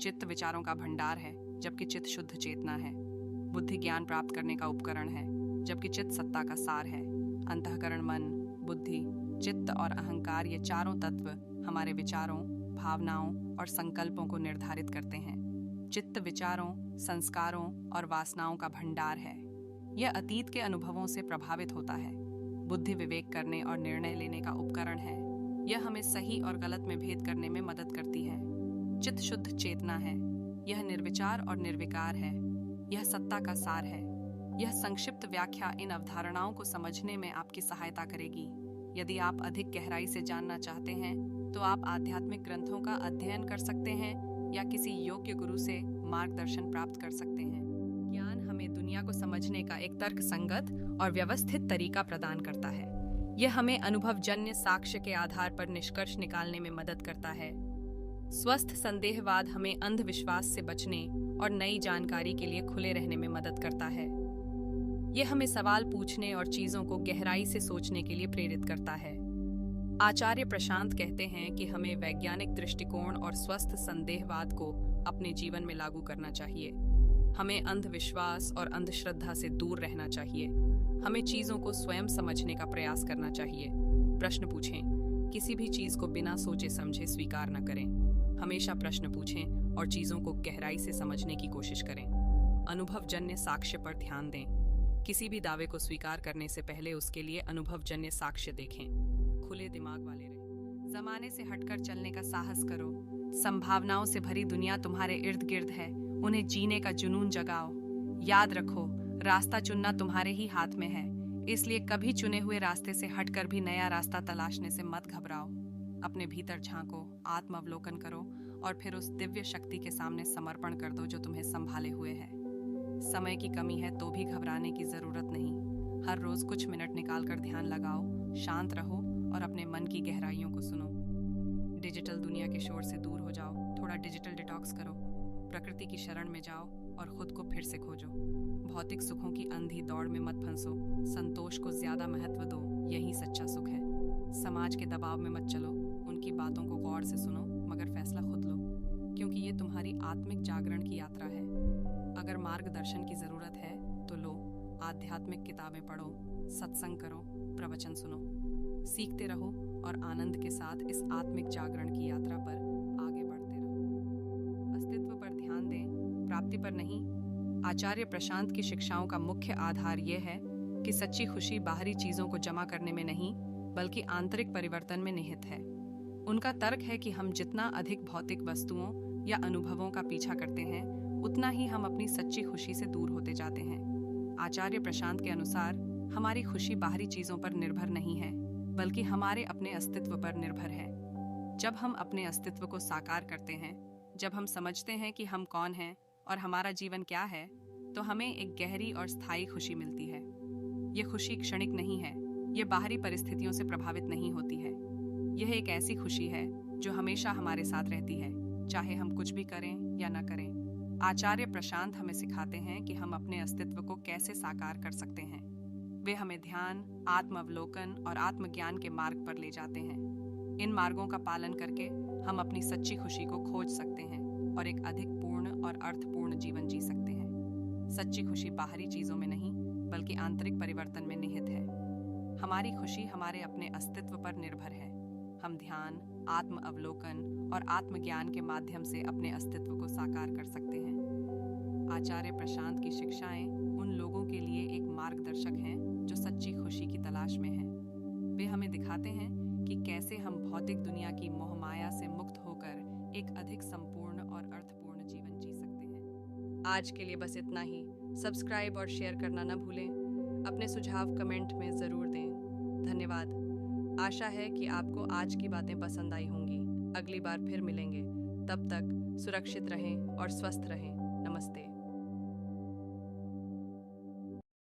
चित्त विचारों का भंडार है, जबकि चित्त शुद्ध चेतना है। बुद्धि ज्ञान प्राप्त करने का उपकरण है, जबकि चित्त सत्ता का सार है। अंतःकरण मन, बुद्धि, चित्त और अहंकार, ये चारों तत्व हमारे विचारों, भावनाओं और संकल्पों को निर्धारित करते हैं। चित्त विचारों, संस्कारों और वासनाओं का भंडार है। यह अतीत के अनुभवों से प्रभावित होता है। बुद्धि विवेक करने और निर्णय लेने का उपकरण है। यह हमें सही और गलत में भेद करने में मदद करती है। चित्त शुद्ध चेतना है। यह निर्विचार और निर्विकार है। यह सत्ता का सार है। यह संक्षिप्त व्याख्या इन अवधारणाओं को समझने में आपकी सहायता करेगी। यदि आप अधिक गहराई से जानना चाहते हैं तो आप आध्यात्मिक ग्रंथों का अध्ययन कर सकते हैं या किसी योग्य गुरु से मार्गदर्शन प्राप्त कर सकते हैं। ज्ञान हमें दुनिया को समझने का एक तर्कसंगत और व्यवस्थित तरीका प्रदान करता है। यह हमें अनुभवजन्य साक्ष्य के आधार पर निष्कर्ष निकालने में मदद करता है। स्वस्थ संदेहवाद हमें अंधविश्वास से बचने और नई जानकारी के लिए खुले रहने में मदद करता है। यह हमें सवाल पूछने और चीजों को गहराई से सोचने के लिए प्रेरित करता है। आचार्य प्रशांत कहते हैं कि हमें वैज्ञानिक दृष्टिकोण और स्वस्थ संदेहवाद को अपने जीवन में लागू करना चाहिए। हमें अंधविश्वास और अंधश्रद्धा से दूर रहना चाहिए। हमें चीजों को स्वयं समझने का प्रयास करना चाहिए। प्रश्न पूछें, किसी भी चीज को बिना सोचे समझे स्वीकार न करें। हमेशा प्रश्न पूछें और चीजों को गहराई से समझने की कोशिश करें। अनुभवजन्य साक्ष्य पर ध्यान दें। किसी भी दावे को स्वीकार करने से पहले उसके लिए अनुभवजन्य साक्ष्य देखें। खुले दिमाग वाले रहें। जमाने से हटकर चलने का साहस करो। संभावनाओं से भरी दुनिया तुम्हारे इर्द गिर्द है। उन्हें जीने का जुनून जगाओ। याद रखो, रास्ता चुनना तुम्हारे ही हाथ में है। इसलिए कभी चुने हुए रास्ते से हटकर भी नया रास्ता तलाशने से मत घबराओ। अपने भीतर झांको, आत्मावलोकन करो और फिर उस दिव्य शक्ति के सामने समर्पण कर दो जो तुम्हें संभाले हुए है। समय की कमी है तो भी घबराने की जरूरत नहीं। हर रोज कुछ मिनट निकालकर ध्यान लगाओ, शांत रहो और अपने मन की गहराइयों को सुनो। डिजिटल दुनिया के शोर से दूर हो जाओ। थोड़ा डिजिटल डिटॉक्स करो। प्रकृति की शरण में जाओ और खुद को फिर से खोजो। भौतिक सुखों की अंधी दौड़ में मत फंसो। संतोष को ज्यादा महत्व दो, यही सच्चा सुख है। समाज के दबाव में मत चलो। उनकी बातों को गौर से सुनो, मगर फैसला खुद लो, क्योंकि ये तुम्हारी आत्मिक जागरण की यात्रा है। अगर मार्गदर्शन की जरूरत है तो लो, आध्यात्मिक किताबें पढ़ो, सत्संग करो, प्रवचन सुनो। सीखते रहो और आनंद के साथ इस आत्मिक जागरण की यात्रा पर आगे बढ़ते रहो। अस्तित्व पर ध्यान दें, प्राप्ति पर नहीं। आचार्य प्रशांत की शिक्षाओं का मुख्य आधार यह है कि सच्ची खुशी बाहरी चीजों को जमा करने में नहीं, बल्कि आंतरिक परिवर्तन में निहित है। उनका तर्क है कि हम जितना अधिक भौतिक वस्तुओं या अनुभवों का पीछा करते हैं, उतना ही हम अपनी सच्ची खुशी से दूर होते जाते हैं। आचार्य प्रशांत के अनुसार हमारी खुशी बाहरी चीजों पर निर्भर नहीं है, बल्कि हमारे अपने अस्तित्व पर निर्भर है। जब हम अपने अस्तित्व को साकार करते हैं, जब हम समझते हैं कि हम कौन हैं और हमारा जीवन क्या है, तो हमें एक गहरी और स्थायी खुशी मिलती है। ये खुशी क्षणिक नहीं है। ये बाहरी परिस्थितियों से प्रभावित नहीं होती है। यह एक ऐसी खुशी है जो हमेशा हमारे साथ रहती है, चाहे हम कुछ भी करें या न करें। आचार्य प्रशांत हमें सिखाते हैं कि हम अपने अस्तित्व को कैसे साकार कर सकते हैं। वे हमें ध्यान, आत्मावलोकन और आत्मज्ञान के मार्ग पर ले जाते हैं। इन मार्गों का पालन करके हम अपनी सच्ची खुशी को खोज सकते हैं और एक अधिक पूर्ण और अर्थपूर्ण जीवन जी सकते हैं। सच्ची खुशी बाहरी चीजों में नहीं, बल्कि आंतरिक परिवर्तन में निहित है। हमारी खुशी हमारे अपने अस्तित्व पर निर्भर है। हम ध्यान, आत्म अवलोकन और आत्मज्ञान के माध्यम से अपने अस्तित्व को साकार कर सकते हैं। आचार्य प्रशांत की शिक्षाएं उन लोगों के लिए एक मार्गदर्शक हैं जो सच्ची खुशी की तलाश में हैं। वे हमें दिखाते हैं कि कैसे हम भौतिक दुनिया की मोहमाया से मुक्त होकर एक अधिक संपूर्ण और अर्थपूर्ण जीवन जी सकते हैं। आज के लिए बस इतना ही। सब्सक्राइब और शेयर करना न भूलें। अपने सुझाव कमेंट में ज़रूर दें। धन्यवाद। आशा है कि आपको आज की बातें पसंद आई होंगी। अगली बार फिर मिलेंगे। तब तक सुरक्षित रहें और स्वस्थ रहें। नमस्ते।